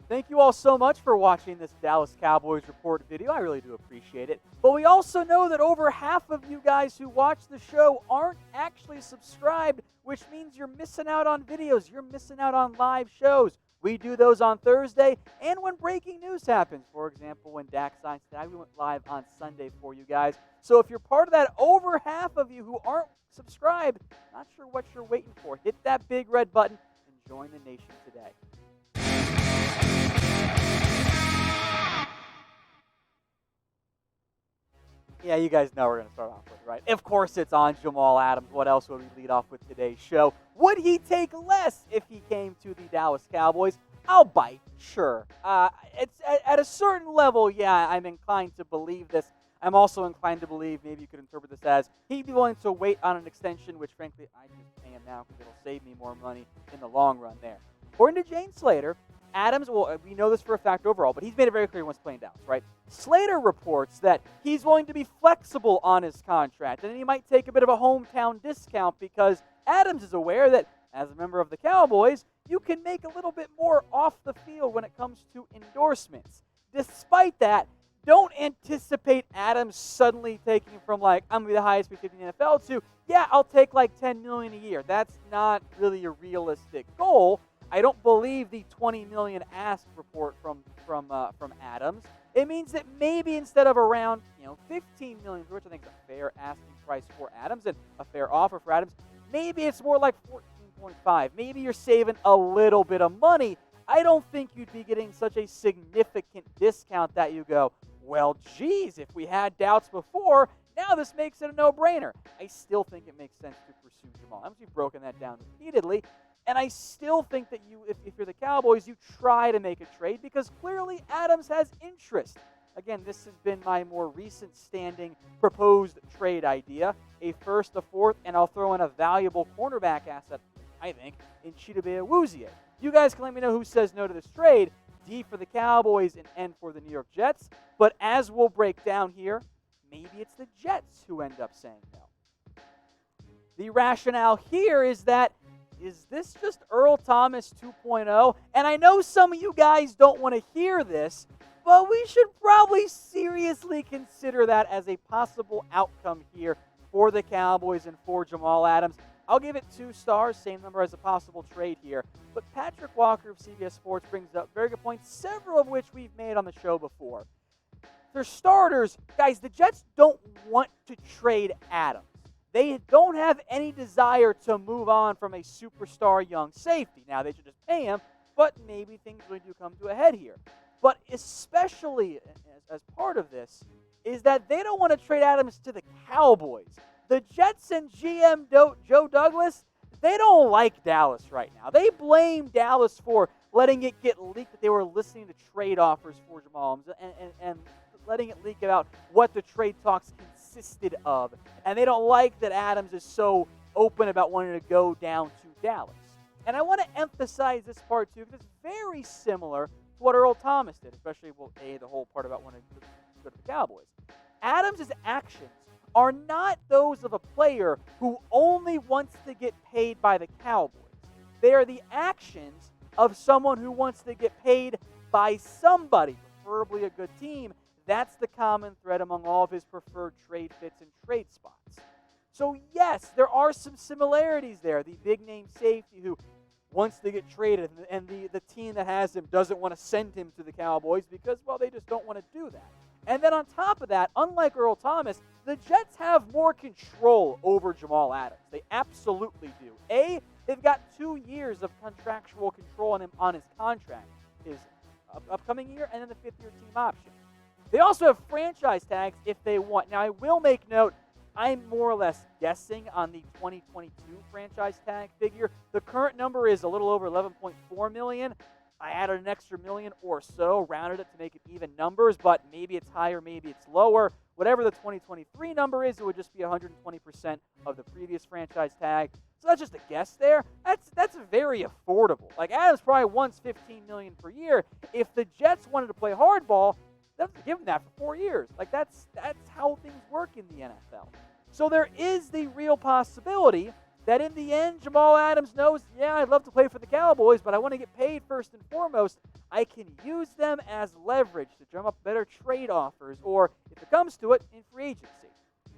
Thank you all so much for watching this Dallas Cowboys Report video. I really do appreciate it. But we also know that over half of you guys who watch the show aren't actually subscribed, which means you're missing out on videos. You're missing out on live shows. We do those on Thursday and when breaking news happens. For example, when Dak signs today, we went live on Sunday for you guys. So if you're part of that over half of you who aren't subscribed, not sure what you're waiting for, hit that big red button and join the nation today. Yeah, you guys know we're going to start off with, right? Of course it's on Jamal Adams. What else would we lead off with today's show? Would he take less if he came to the Dallas Cowboys? I'll bite, sure. It's at a certain level, yeah, I'm inclined to believe this. I'm also inclined to believe, maybe you could interpret this as, he'd be willing to wait on an extension, which frankly, I just pay him now because it'll save me more money in the long run there. According to Jane Slater, Adams, well, we know this for a fact overall, but he's made it very clear he wants to play in Dallas, right? Slater reports that he's willing to be flexible on his contract, and he might take a bit of a hometown discount because Adams is aware that, as a member of the Cowboys, you can make a little bit more off the field when it comes to endorsements. Despite that, don't anticipate Adams suddenly taking from like, I'm going to be the highest paid in the NFL to, yeah, I'll take like $10 million a year. That's not really a realistic goal. I don't believe the $20 million ask report from Adams. It means that maybe instead of around $15 million, which I think is a fair asking price for Adams and a fair offer for Adams, maybe it's more like 14.5. Maybe you're saving a little bit of money. I don't think you'd be getting such a significant discount that you go, well, geez, if we had doubts before, now this makes it a no-brainer. I still think it makes sense to pursue Jamal Adams. We've broken that down repeatedly. And I still think that if you're the Cowboys, you try to make a trade because clearly Adams has interest. Again, this has been my more recent standing proposed trade idea. A first, a fourth, and I'll throw in a valuable cornerback asset, I think, in Chidobe Awuzie. You guys can let me know who says no to this trade. D for the Cowboys and N for the New York Jets. But as we'll break down here, maybe it's the Jets who end up saying no. The rationale here is that, is this just Earl Thomas 2.0? And I know some of you guys don't want to hear this, but we should probably seriously consider that as a possible outcome here for the Cowboys and for Jamal Adams. I'll give it 2 stars, same number as a possible trade here. But Patrick Walker of CBS Sports brings up very good points, several of which we've made on the show before. For starters, guys, the Jets don't want to trade Adams. They don't have any desire to move on from a superstar young safety. Now, they should just pay him, but maybe things really do come to a head here. But especially as part of this is that they don't want to trade Adams to the Cowboys. The Jets and GM Joe Douglas, they don't like Dallas right now. They blame Dallas for letting it get leaked that they were listening to trade offers for Jamal Adams and letting it leak about what the trade talks consisted of. And they don't like that Adams is so open about wanting to go down to Dallas. And I want to emphasize this part too, because it's very similar to what Earl Thomas did, especially, the whole part about wanting to go to the Cowboys. Adams' actions are not those of a player who only wants to get paid by the Cowboys. They are the actions of someone who wants to get paid by somebody, preferably a good team. That's the common thread among all of his preferred trade fits and trade spots. So yes, there are some similarities there. The big-name safety who wants to get traded, and the team that has him doesn't want to send him to the Cowboys because, well, they just don't want to do that. And then on top of that, unlike Earl Thomas, the Jets have more control over Jamal Adams. They absolutely do. They've got 2 years of contractual control on him on his contract, his upcoming year, and then the 5th-year team option. They also have franchise tags if they want. Now, I will make note, I'm more or less guessing on the 2022 franchise tag figure. The current number is a little over $11.4 million. I added an extra million or so, rounded it to make it even numbers, but maybe it's higher, maybe it's lower. Whatever the 2023 number is, it would just be 120% of the previous franchise tag. So that's just a guess there. That's very affordable. Like, Adams probably wants $15 million per year. If the Jets wanted to play hardball, they have to give him that for 4 years. Like, that's how things work in the NFL. So there is the real possibility that in the end, Jamal Adams knows, yeah, I'd love to play for the Cowboys, but I want to get paid first and foremost. I can use them as leverage to drum up better trade offers, or if it comes to it, in free agency.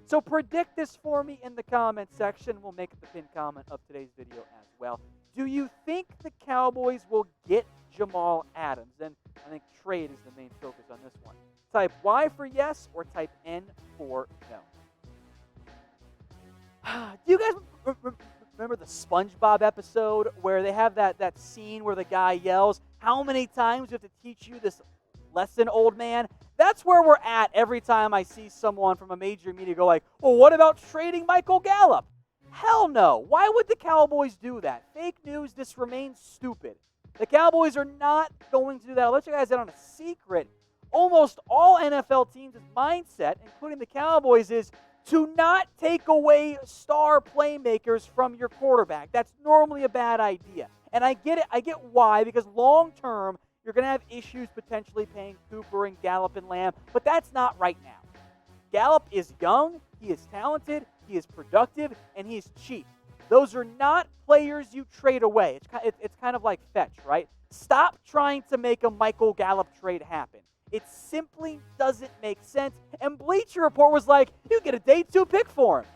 So predict this for me in the comment section. We'll make it the pinned comment of today's video as well. Do you think the Cowboys will get Jamal Adams? And I think trade is the main focus on this one. Type Y for yes or type N for no. Do you guys remember the SpongeBob episode where they have that scene where the guy yells, "How many times do we have to teach you this lesson, old man?" That's where we're at every time I see someone from a major media go like, "Well, what about trading Michael Gallup?" Hell no. Why would the Cowboys do that? Fake news, this remains stupid. The Cowboys are not going to do that. I'll let you guys in on a secret. Almost all NFL teams' mindset, including the Cowboys, is to not take away star playmakers from your quarterback. That's normally a bad idea. And I get it. I get why, because long term, you're going to have issues potentially paying Cooper and Gallup and Lamb, but that's not right now. Gallup is young, he is talented, he is productive, and he is cheap. Those are not players you trade away. It's kind of like Fetch, right? Stop trying to make a Michael Gallup trade happen. It simply doesn't make sense. And Bleacher Report was like, you get a day 2 pick for him.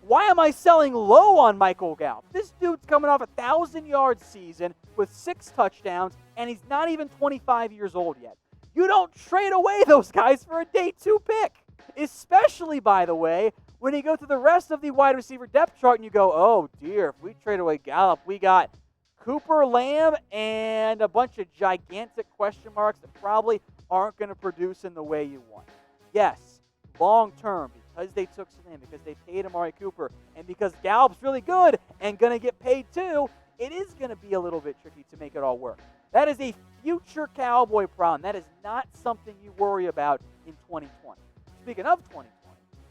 Why am I selling low on Michael Gallup? This dude's coming off a 1,000-yard season with 6 touchdowns, and he's not even 25 years old yet. You don't trade away those guys for a day 2 pick. Especially, by the way, when you go to the rest of the wide receiver depth chart and you go, oh dear, if we trade away Gallup, we got Cooper, Lamb, and a bunch of gigantic question marks that probably aren't going to produce in the way you want. Yes, long term, because they took Slam, because they paid Amari Cooper, and because Gallup's really good and going to get paid too, it is going to be a little bit tricky to make it all work. That is a future Cowboy problem. That is not something you worry about in 2020. Speaking of 2020,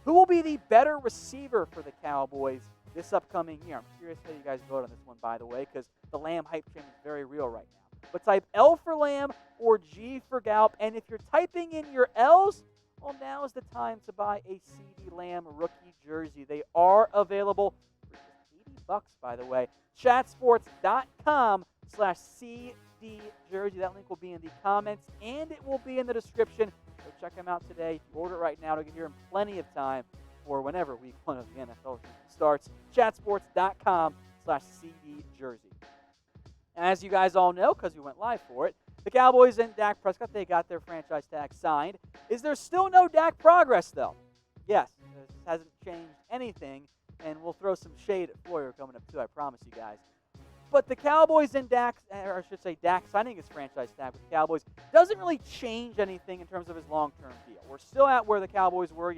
who will be the better receiver for the Cowboys this upcoming year? I'm curious how you guys vote on this one, by the way, because the Lamb hype train is very real right now. But type L for Lamb or G for Gallup. And if you're typing in your L's, well, now is the time to buy a CeeDee Lamb rookie jersey. They are available for just $80, by the way. Chatsports.com/CD jersey. That link will be in the comments, and it will be in the description. So check them out today. If you order it right now, it'll give you plenty of time for whenever week 1 of the NFL season starts. Chatsports.com/CD jersey. As you guys all know, because we went live for it, the Cowboys and Dak Prescott, they got their franchise tag signed. Is there still no Dak progress, though? Yes, this hasn't changed anything, and we'll throw some shade at Floyer coming up, too, I promise you guys. But the Cowboys and Dak, or I should say Dak signing his franchise tag with the Cowboys, doesn't really change anything in terms of his long-term deal. We're still at where the Cowboys were,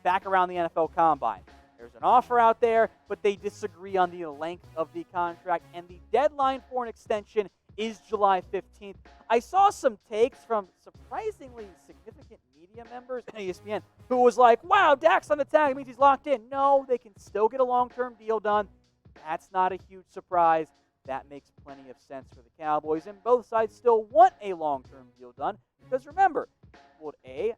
back around the NFL Combine. There's an offer out there, but they disagree on the length of the contract, and the deadline for an extension is July 15th. I saw some takes from surprisingly significant media members at ESPN who was like, wow, Dak's on the tag. It means he's locked in. No, they can still get a long-term deal done. That's not a huge surprise. That makes plenty of sense for the Cowboys, and both sides still want a long-term deal done because, remember, would pay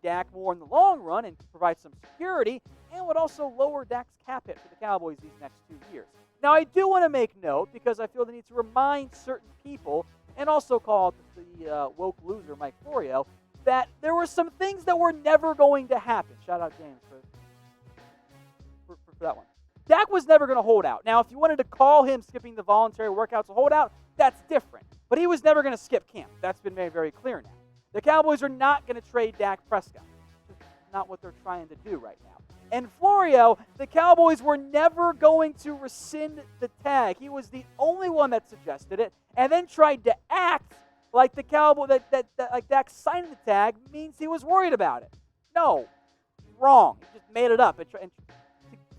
Dak more in the long run and provide some security, and would also lower Dak's cap hit for the Cowboys these next 2 years. Now, I do want to make note, because I feel the need to remind certain people, and also call out the woke loser, Mike Florio, that there were some things that were never going to happen. Shout out James for that one. Dak was never going to hold out. Now, if you wanted to call him skipping the voluntary workouts a holdout, that's different. But he was never going to skip camp. That's been very, very clear now. The Cowboys are not going to trade Dak Prescott. It's not what they're trying to do right now. And Florio, the Cowboys were never going to rescind the tag. He was the only one that suggested it, and then tried to act like the Cowboy like Dak signing the tag means he was worried about it. No, wrong. He just made it up to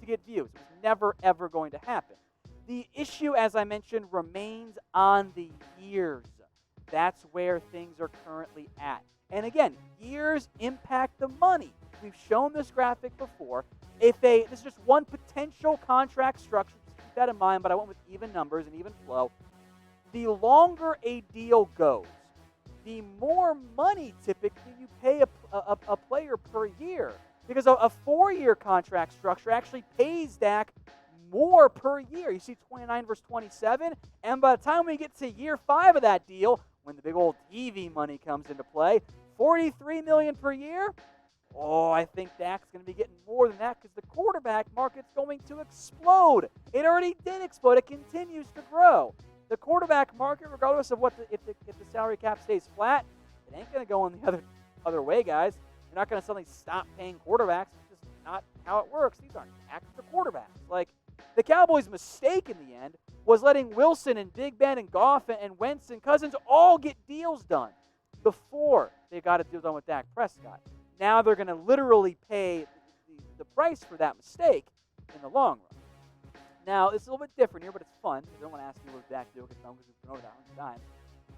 get views. It was never ever going to happen. The issue, as I mentioned, remains on the years. That's where things are currently at. And again, years impact the money. We've shown this graphic before. This is just one potential contract structure. Just keep that in mind, but I went with even numbers and even flow. The longer a deal goes, the more money typically you pay a player per year. Because a 4-year contract structure actually pays Dak more per year. You see 29 versus 27, and by the time we get to year 5 of that deal, when the big old TV money comes into play, $43 million per year. Oh, I think Dak's going to be getting more than that because the quarterback market's going to explode. It already did explode. It continues to grow. The quarterback market, regardless of if the salary cap stays flat, it ain't going to go on the other way, guys. You're not going to suddenly stop paying quarterbacks. It's just not how it works. These aren't extra quarterbacks. Like, the Cowboys' mistake in the end was letting Wilson and Big Ben and Goff and Wentz and Cousins all get deals done before they got a deal done with Dak Prescott. Now they're going to literally pay the price for that mistake in the long run. Now, it's a little bit different here, but it's fun. I don't want to ask you what Dak did because we've been over that 100 times.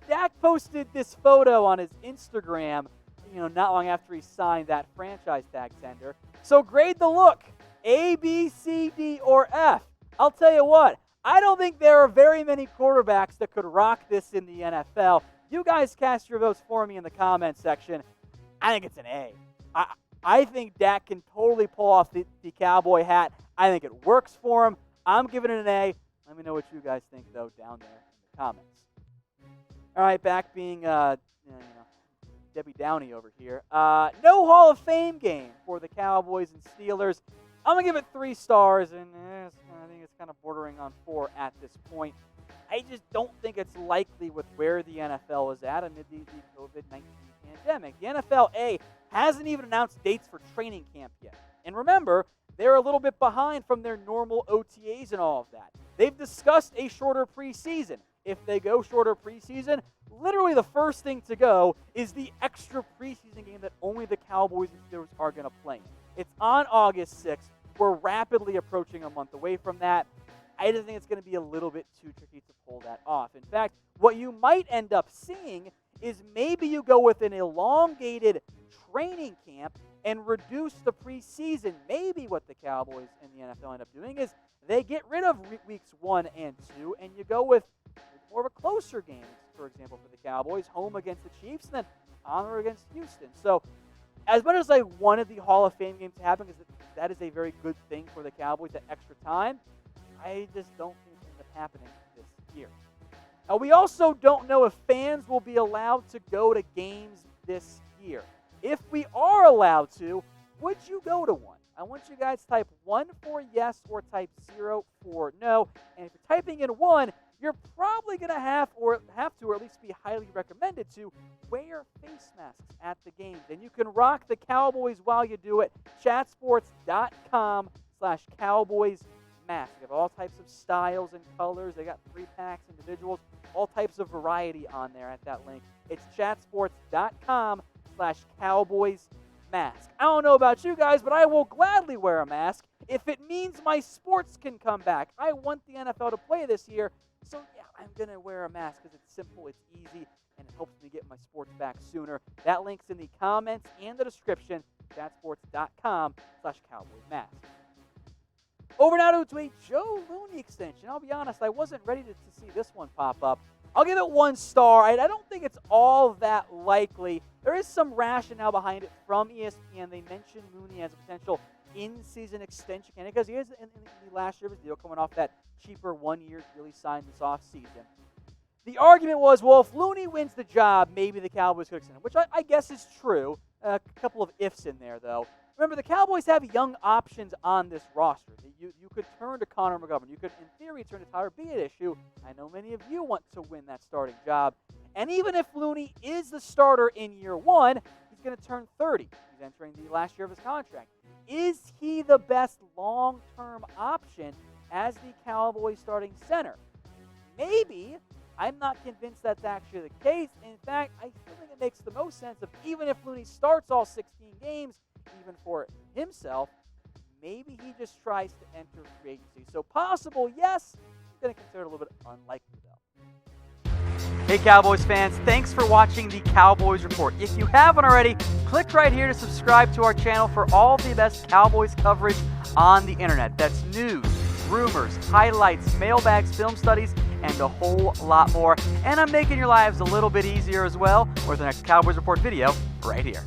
Dak posted this photo on his Instagram, not long after he signed that franchise tag tender. So grade the look. A, B, C, D, or F. I'll tell you what, I don't think there are very many quarterbacks that could rock this in the NFL. You guys cast your votes for me in the comments section. I think it's an A. I think Dak can totally pull off the cowboy hat. I think it works for him. I'm giving it an A. Let me know what you guys think, though, down there in the comments. All right, back being, Debbie Downey over here. No Hall of Fame game for the Cowboys and Steelers. I'm going to give it 3 stars, and I think it's kind of bordering on 4 at this point. I just don't think it's likely with where the NFL is at amid the COVID-19 pandemic. The NFL hasn't even announced dates for training camp yet. And remember, they're a little bit behind from their normal OTAs and all of that. They've discussed a shorter preseason. If they go shorter preseason, literally the first thing to go is the extra preseason game that only the Cowboys and Steelers are going to play in. It's on August 6th. We're rapidly approaching a month away from that. I just think it's going to be a little bit too tricky to pull that off. In fact, what you might end up seeing is maybe you go with an elongated training camp and reduce the preseason. Maybe what the Cowboys and the NFL end up doing is they get rid of weeks 1 and 2, and you go with more of a closer game, for example, for the Cowboys, home against the Chiefs, and then on or against Houston. So as much as I wanted the Hall of Fame game to happen, because that is a very good thing for the Cowboys, that extra time, I just don't think it's going to end up happening this year. Now, we also don't know if fans will be allowed to go to games this year. If we are allowed to, would you go to one? I want you guys to type 1 for yes or type 0 for no. And if you're typing in 1, you're probably going to have to, or at least be highly recommended to, wear face masks at the games. And you can rock the Cowboys while you do it. Chatsports.com/Cowboys mask. They have all types of styles and colors. They got 3-packs, individuals, all types of variety on there at that link. It's chatsports.com/Cowboys mask. I don't know about you guys, but I will gladly wear a mask if it means my sports can come back. I want the NFL to play this year, so yeah, I'm going to wear a mask because it's simple, it's easy, and it helps me get my sports back sooner. That link's in the comments and the description, chatsports.com/Cowboys mask. Over now to a Joe Looney extension. I'll be honest, I wasn't ready to see this one pop up. I'll give it 1 star. I don't think it's all that likely. There is some rationale behind it from ESPN. They mentioned Looney as a potential in-season extension candidate because he is in the last year of his deal, coming off that cheaper 1-year deal he signed this offseason. The argument was, well, if Looney wins the job, maybe the Cowboys could extend him, which I guess is true. A couple of ifs in there, though. Remember, the Cowboys have young options on this roster. You could turn to Connor McGovern. You could, in theory, turn to Tyler Beatis, who I know many of you want to win that starting job. And even if Looney is the starter in year 1, he's going to turn 30. He's entering the last year of his contract. Is he the best long-term option as the Cowboys starting center? Maybe. I'm not convinced that's actually the case. In fact, I still think it makes the most sense of even if Looney starts all 16 games, even for himself, maybe he just tries to enter free agency. So possible, yes. I'm going to consider it a little bit unlikely, though. Hey, Cowboys fans. Thanks for watching the Cowboys Report. If you haven't already, click right here to subscribe to our channel for all the best Cowboys coverage on the internet. That's news, rumors, highlights, mailbags, film studies, and a whole lot more. And I'm making your lives a little bit easier as well with the next Cowboys Report video right here.